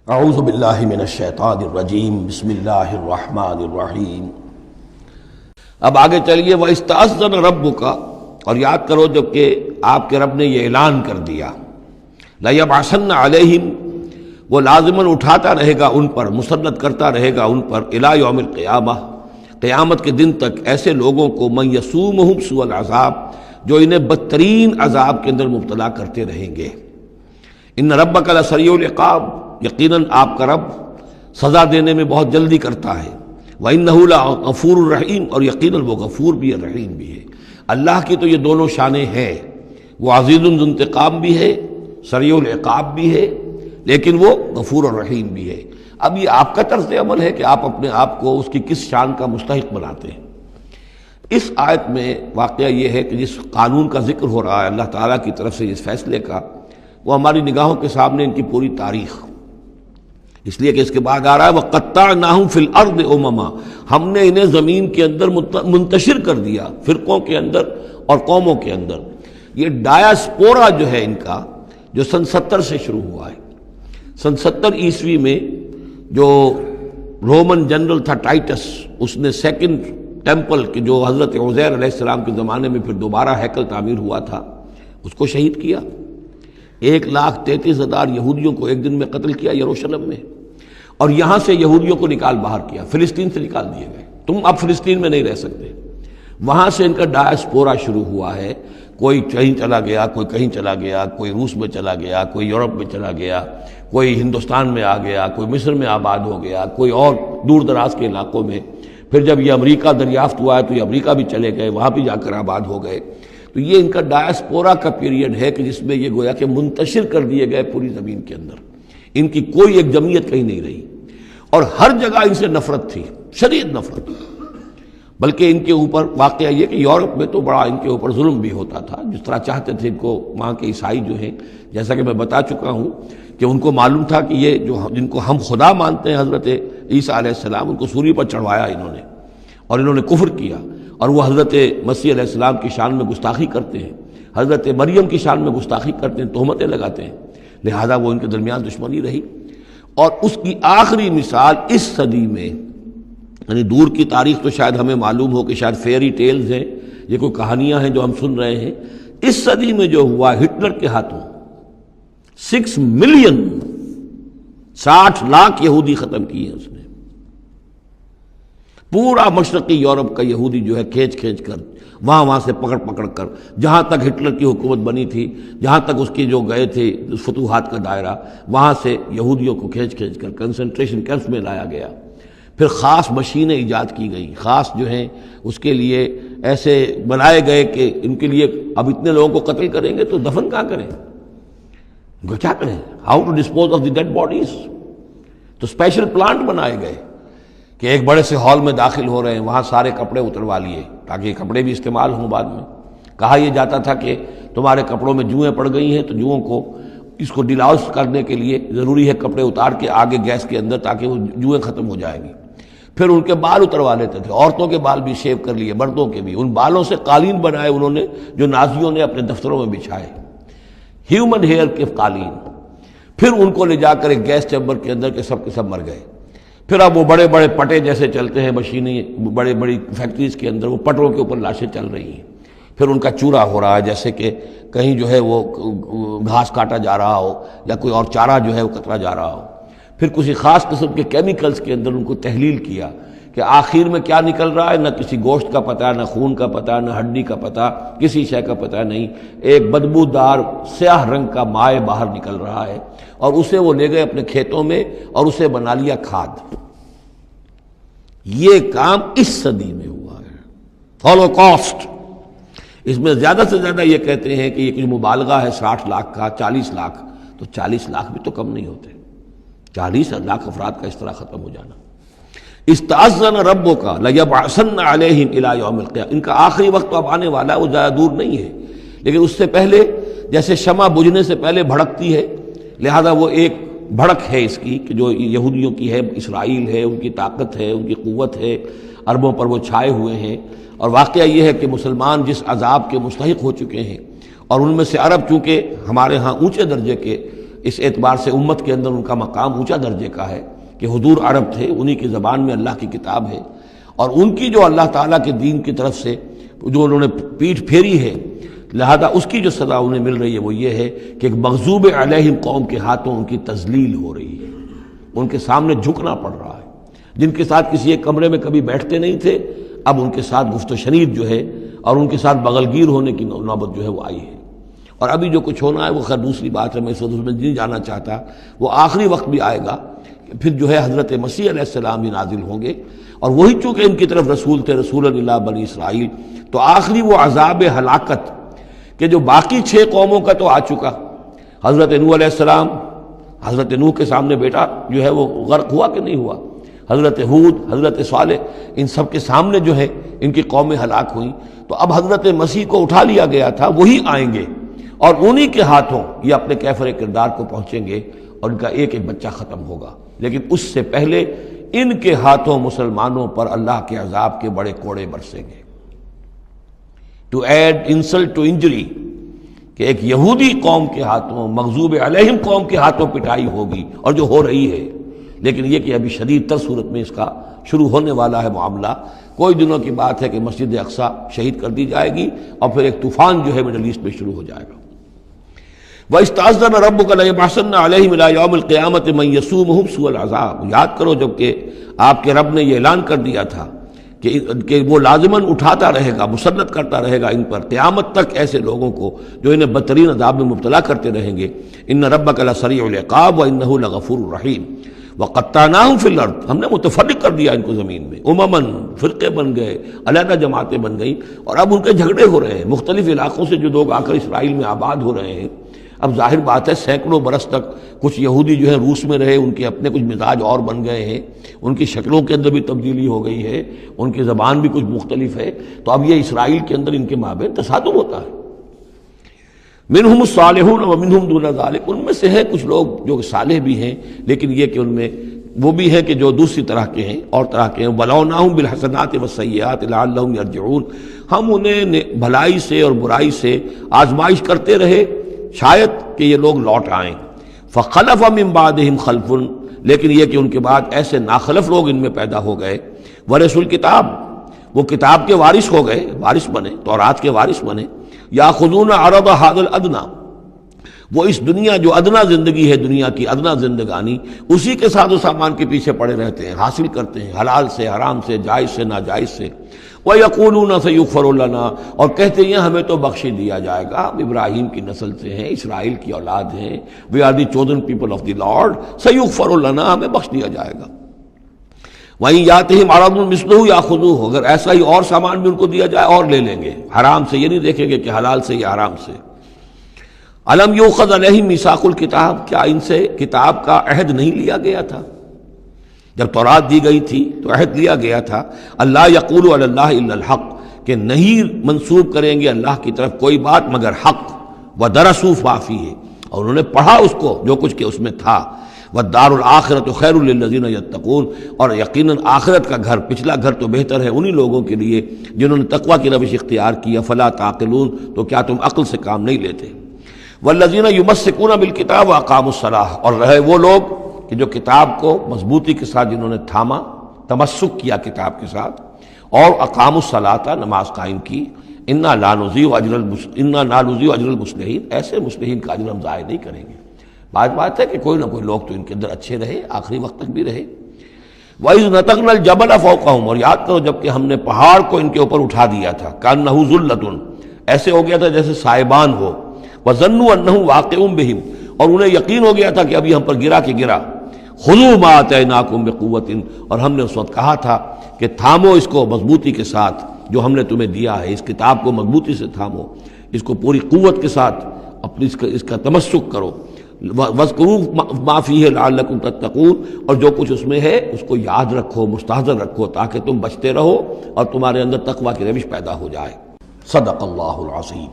اعوذ باللہ من الشیطان الرجیم بسم اللہ الرحمن الرحیم۔ اب آگے چلیے وَإِسْتَأْذَنَ رَبُّكَ، اور یاد کرو جب کہ آپ کے رب نے یہ اعلان کر دیا لَيَبْعَثَنَّ عَلَيْهِمْ، وہ لازماً اٹھاتا رہے گا ان پر، مسلط کرتا رہے گا ان پر اِلَىٰ یوم القیامہ، قیامت کے دن تک ایسے لوگوں کو مَن یَسُومُہُمْ سُوءَ الْعَذَابِ، جو انہیں بدترین عذاب کے اندر مبتلا کرتے رہیں گے۔ ان ربک لسریع العقاب، یقیناً آپ کا رب سزا دینے میں بہت جلدی کرتا ہے۔ وَإِنَّهُ لَغَفُورٌ رَحِيمٌ، اور یقیناً وہ غفور بھی ہے رحیم بھی ہے۔ اللہ کی تو یہ دونوں شانیں ہیں، وہ عزیز ذو انتقام بھی ہے، سریع العقاب بھی ہے، لیکن وہ غفور اور رحیم بھی ہے۔ اب یہ آپ کا طرز عمل ہے کہ آپ اپنے آپ کو اس کی کس شان کا مستحق بناتے ہیں۔ اس آیت میں واقعہ یہ ہے کہ جس قانون کا ذکر ہو رہا ہے اللہ تعالیٰ کی طرف سے اس فیصلے کا، وہ ہماری نگاہوں کے سامنے ان کی پوری تاریخ، اس لیے کہ اس کے بعد آ رہا ہے وَقَطَّعْنَاهُمْ فِي الْأَرْضِ أُمَمًا، ہم نے انہیں زمین کے اندر منتشر کر دیا، فرقوں کے اندر اور قوموں کے اندر۔ یہ ڈایاسپورا جو ہے ان کا، جو سن 70 سے شروع ہوا ہے، سن 70 عیسوی میں جو رومن جنرل تھا ٹائٹس، اس نے سیکنڈ ٹیمپل کہ جو حضرت عزیر علیہ السلام کے زمانے میں پھر دوبارہ ہیکل تعمیر ہوا تھا، اس کو شہید کیا۔ 1,33,000 یہودیوں کو ایک دن میں قتل کیا یروشلم میں، اور یہاں سے یہودیوں کو نکال باہر کیا، فلسطین سے نکال دیے گئے، تم اب فلسطین میں نہیں رہ سکتے۔ وہاں سے ان کا ڈایاسپورا شروع ہوا ہے، کوئی کہیں چلا گیا، کوئی کہیں چلا گیا، کوئی روس میں چلا گیا، کوئی یورپ میں چلا گیا، کوئی ہندوستان میں آ گیا، کوئی مصر میں آباد ہو گیا، کوئی اور دور دراز کے علاقوں میں۔ پھر جب یہ امریکہ دریافت ہوا ہے تو یہ امریکہ بھی چلے گئے، وہاں بھی جا کر آباد ہو گئے۔ تو یہ ان کا ڈایاسپورا کا پیریڈ ہے کہ جس میں یہ گویا کہ منتشر کر دیے گئے پوری زمین کے اندر، ان کی کوئی ایک جمعیت کہیں نہیں رہی، اور ہر جگہ ان سے نفرت تھی، شدید نفرت۔ بلکہ ان کے اوپر واقعہ یہ کہ یورپ میں تو بڑا ان کے اوپر ظلم بھی ہوتا تھا، جس طرح چاہتے تھے ان کو وہاں کے عیسائی جو ہیں، جیسا کہ میں بتا چکا ہوں کہ ان کو معلوم تھا کہ یہ جو جن کو ہم خدا مانتے ہیں حضرت عیسیٰ علیہ السلام، ان کو سولی پر چڑھوایا انہوں نے، اور انہوں نے کفر کیا، اور وہ حضرت مسیح علیہ السلام کی شان میں گستاخی کرتے ہیں، حضرت مریم کی شان میں گستاخی کرتے ہیں، تہمتیں لگاتے ہیں، لہذا وہ ان کے درمیان دشمنی رہی۔ اور اس کی آخری مثال اس صدی میں، یعنی دور کی تاریخ تو شاید ہمیں معلوم ہو کہ شاید فیری ٹیلز ہیں، یہ کوئی کہانیاں ہیں جو ہم سن رہے ہیں، اس صدی میں جو ہوا ہٹلر کے ہاتھوں 6 ملین 60 لاکھ یہودی ختم کیے اس نے۔ پورا مشرقی یورپ کا یہودی جو ہے کھینچ کھینچ کر وہاں سے پکڑ پکڑ کر، جہاں تک ہٹلر کی حکومت بنی تھی، جہاں تک اس کی جو گئے تھے فتوحات کا دائرہ، وہاں سے یہودیوں کو کھینچ کھینچ کر کنسنٹریشن کیمپس میں لایا گیا۔ پھر خاص مشینیں ایجاد کی گئیں، خاص جو ہیں اس کے لیے ایسے بنائے گئے کہ ان کے لیے اب اتنے لوگوں کو قتل کریں گے تو دفن کہاں کریں، ان کو کیا کریں، how to dispose of the dead bodies. تو اسپیشل پلانٹ بنائے گئے کہ ایک بڑے سے ہال میں داخل ہو رہے ہیں، وہاں سارے کپڑے اتروا لیے تاکہ کپڑے بھی استعمال ہوں بعد میں۔ کہا یہ جاتا تھا کہ تمہارے کپڑوں میں جوئیں پڑ گئی ہیں، تو جوؤں کو اس کو ڈیلاؤس کرنے کے لیے ضروری ہے کپڑے اتار کے آگے گیس کے اندر تاکہ وہ جوئیں ختم ہو جائیں گی۔ پھر ان کے بال اتروا لیتے تھے، عورتوں کے بال بھی شیو کر لیے، مردوں کے بھی، ان بالوں سے قالین بنائے انہوں نے جو نازیوں نے اپنے دفتروں میں بچھائے، ہیومن ہیئر کے قالین۔ پھر ان کو لے جا کر ایک گیس چیمبر کے اندر کے سب مر گئے۔ پھر اب وہ بڑے بڑے پٹے جیسے چلتے ہیں مشینیں، بڑے بڑی فیکٹریز کے اندر وہ پٹوں کے اوپر لاشیں چل رہی ہیں، پھر ان کا چورا ہو رہا ہے، جیسے کہ کہیں جو ہے وہ گھاس کاٹا جا رہا ہو یا کوئی اور چارہ جو ہے وہ کترا جا رہا ہو۔ پھر کسی خاص قسم کے کیمیکلز کے اندر ان کو تحلیل کیا کہ آخر میں کیا نکل رہا ہے، نہ کسی گوشت کا پتہ، نہ خون کا پتہ، نہ ہڈی کا پتہ، کسی شے کا پتہ نہیں، ایک بدبودار سیاہ رنگ کا مائع باہر نکل رہا ہے، اور اسے وہ لے گئے اپنے کھیتوں میں اور اسے بنا لیا کھاد۔ یہ کام اس صدی میں ہوا ہے، ہولوکاسٹ۔ اس میں زیادہ سے زیادہ یہ کہتے ہیں کہ یہ کچھ مبالغہ ہے 60 لاکھ کا، 40 لاکھ، تو 40 لاکھ بھی تو کم نہیں ہوتے، 40 لاکھ افراد کا اس طرح ختم ہو جانا۔ استأذن ربک لیبعثن علیہم الی یوم القیامہ، ان کا آخری وقت تو اب آنے والا ہے، وہ زیادہ دور نہیں ہے، لیکن اس سے پہلے جیسے شمع بجھنے سے پہلے بھڑکتی ہے، لہذا وہ ایک بھڑک ہے اس کی کہ جو یہودیوں کی ہے، اسرائیل ہے، ان کی طاقت ہے، ان کی قوت ہے، عربوں پر وہ چھائے ہوئے ہیں۔ اور واقعہ یہ ہے کہ مسلمان جس عذاب کے مستحق ہو چکے ہیں، اور ان میں سے عرب چونکہ ہمارے ہاں اونچے درجے کے اس اعتبار سے امت کے اندر ان کا مقام اونچا درجے کا ہے کہ حضور عرب تھے، انہی کی زبان میں اللہ کی کتاب ہے، اور ان کی جو اللہ تعالیٰ کے دین کی طرف سے جو انہوں نے پیٹھ پھیری ہے، لہذا اس کی جو سزا انہیں مل رہی ہے وہ یہ ہے کہ ایک مغضوب علیہم قوم کے ہاتھوں ان کی تذلیل ہو رہی ہے، ان کے سامنے جھکنا پڑ رہا ہے۔ جن کے ساتھ کسی ایک کمرے میں کبھی بیٹھتے نہیں تھے، اب ان کے ساتھ گفت و شنید جو ہے اور ان کے ساتھ بغل گیر ہونے کی نوبت جو ہے وہ آئی ہے۔ اور ابھی جو کچھ ہونا ہے وہ خیر دوسری بات ہے، میں اس وقت اس میں نہیں جانا چاہتا، وہ آخری وقت بھی آئے گا کہ پھر جو ہے حضرت مسیح علیہ السلام بھی نازل ہوں گے، اور وہی چونکہ ان کی طرف رسول تھے، رسول اللہ بنی اسرائیل، تو آخری وہ عذاب ہلاکت کہ جو باقی 6 قوموں کا تو آ چکا۔ حضرت نوح علیہ السلام، حضرت نوح کے سامنے بیٹا جو ہے وہ غرق ہوا کہ نہیں ہوا، حضرت ہود، حضرت صالح، ان سب کے سامنے جو ہے ان کی قومیں ہلاک ہوئیں۔ تو اب حضرت مسیح کو اٹھا لیا گیا تھا، وہی آئیں گے اور انہی کے ہاتھوں یہ اپنے کیفر کردار کو پہنچیں گے اور ان کا ایک ایک بچہ ختم ہوگا، لیکن اس سے پہلے ان کے ہاتھوں مسلمانوں پر اللہ کے عذاب کے بڑے کوڑے برسیں گے۔ To add insult to injury, کہ ایک یہودی قوم کے ہاتھوں، مغضوب علیہم قوم کے ہاتھوں پٹائی ہوگی، اور جو ہو رہی ہے، لیکن یہ کہ ابھی شدید تر صورت میں اس کا شروع ہونے والا ہے معاملہ۔ کوئی دنوں کی بات ہے کہ مسجد اقصیٰ شہید کر دی جائے گی، اور پھر ایک طوفان جو ہے مڈل ایسٹ میں شروع ہو جائے گا۔ وَإِسْتَأْذَنَ رَبُّكَ لَيَبْعَثَنَّ عَلَيْهِمْ إِلَىٰ يَوْمِ الْقِيَامَةِ مَن يَسُومُهُمْ سُوءَ الْعَذَابِ، یاد کرو جب کہ آپ کے رب نے یہ اعلان کر دیا تھا کہ وہ لازماً اٹھاتا رہے گا، مسلط کرتا رہے گا ان پر قیامت تک ایسے لوگوں کو جو انہیں بدترین عذاب میں مبتلا کرتے رہیں گے۔ إِنَّ رَبَّكَ لَسَرِيعُ الْعِقَابِ وَإِنَّهُ لَغَفُورٌ رَحِيمٌ۔ وَقَطَّعْنَاهُمْ فِي الْأَرْضِ، ہم نے متفرق کر دیا ان کو زمین میں، امماً، فرقے بن گئے، علیحدہ جماعتیں بن گئیں، اور اب ان کے جھگڑے ہو رہے ہیں مختلف علاقوں سے جو لوگ آ کر اسرائیل میں آباد ہو رہے ہیں۔ اب ظاہر بات ہے سینکڑوں برس تک کچھ یہودی جو ہے روس میں رہے، ان کے اپنے کچھ مزاج اور بن گئے ہیں، ان کی شکلوں کے اندر بھی تبدیلی ہو گئی ہے، ان کی زبان بھی کچھ مختلف ہے، تو اب یہ اسرائیل کے اندر ان کے مابین تصادم ہوتا ہے۔ منہم الصالحون ومنہم دون ذلک، ان میں سے ہے کچھ لوگ جو صالح بھی ہیں، لیکن یہ کہ ان میں وہ بھی ہیں کہ جو دوسری طرح کے ہیں اور طرح کے ہیں۔ وَلَوْنَاهُمْ بِالْحَسَنَاتِ وَالسَّيِّئَاتِ لَعَلَّهُمْ يَرْجِعُونَ، ہم انہیں بھلائی سے اور برائی سے آزمائش کرتے رہے شاید کہ یہ لوگ لوٹ آئیں۔ فَخَلَفَ مِن بَعْدِهِمْ خَلْفٌ، لیکن یہ کہ ان کے بعد ایسے ناخلف لوگ ان میں پیدا ہو گئے، وَرِثُوا الْكِتَابَ، وہ کتاب کے وارث ہو گئے، وارث بنے، تورات کے وارث بنے۔ یاخذون عرض هذا الادنی، وہ اس دنیا جو ادنا زندگی ہے، دنیا کی ادنا زندگانی، اسی کے ساتھ و سامان کے پیچھے پڑے رہتے ہیں، حاصل کرتے ہیں حلال سے، حرام سے، جائز سے، ناجائز سے۔ وَيَقُولُونَ سَيُغْفَرُ لَنَا، اور کہتے ہیں ہمیں تو بخش دیا جائے گا، ہم ابراہیم کی نسل سے ہیں، اسرائیل کی اولاد ہیں، we are the chosen people of the Lord, سَيُغْفَرُ لَنَا، ہمیں بخش دیا جائے گا۔ وہیں یاتہم عرض مثلہ یاخذوہ، اگر ایسا ہی اور سامان بھی ان کو دیا جائے اور لے لیں گے، حرام سے یہ نہیں دیکھیں گے کہ حلال سے یا حرام سے۔ الم یؤخذ علیہم میثاق الکتاب، کیا ان سے کتاب کا عہد نہیں لیا گیا تھا؟ جب تورات دی گئی تھی تو عہد لیا گیا تھا، اللہ یقول علی اللہ الا الحق، کہ نہیں منسوب کریں گے اللہ کی طرف کوئی بات مگر حق، ودرسوا ما فیہ، اور انہوں نے پڑھا اس کو جو کچھ کہ اس میں تھا، والدار الآخرۃ خیر للذین یتقون، اور یقیناً آخرت کا گھر، پچھلا گھر تو بہتر ہے انہی لوگوں کے لیے جنہوں نے تقوی کی روش اختیار کی، فلا تعقلون، تو کیا تم عقل سے کام نہیں لیتے؟ والذین یمسکون بالکتاب واقاموا الصلاۃ، اور رہے وہ لوگ کہ جو کتاب کو مضبوطی کے ساتھ جنہوں نے تھاما، تمسک کیا کتاب کے ساتھ، اور اقاموا الصلاۃ، نماز قائم کی، انا لا نضیع اجر المصلحین، ایسے مصلحین کا اجر ہم ضائع نہیں کریں گے۔ بات ہے کہ کوئی نہ کوئی لوگ تو ان کے اندر اچھے رہے، آخری وقت تک بھی رہے۔ وَإِذْ نَتَقْنَا الْجَبَلَ فَوْقَهُمْ، اور یاد کرو جب کہ ہم نے پہاڑ کو ان کے اوپر اٹھا دیا تھا، كَأَنَّهُ ذُلَّةٌ، ایسے ہو گیا تھا جیسے سائبان ہو، وَظَنُّوا أَنَّهُ واقع بِهِمْ، اور انہیں یقین ہو گیا تھا کہ ابھی ہم پر گرا کہ گرا۔ خُذُوا مَا آتَيْنَاكُمْ بِقُوَّةٍ، اور ہم نے اس وقت کہا تھا کہ تھامو اس کو مضبوطی کے ساتھ جو ہم نے تمہیں دیا ہے، اس کتاب کو مضبوطی سے تھامو، اس کو پوری قوت کے ساتھ اپنی اس کا تمسک کرو۔ وَاذْكُرُوا مَا فِيهِ لَعَلَّكُمْ تَتَّقُونَ، اور جو کچھ اس میں ہے اس کو یاد رکھو، مستحضر رکھو، تاکہ تم بچتے رہو اور تمہارے اندر تقوی کی روش پیدا ہو جائے۔ صدق اللہ العظیم۔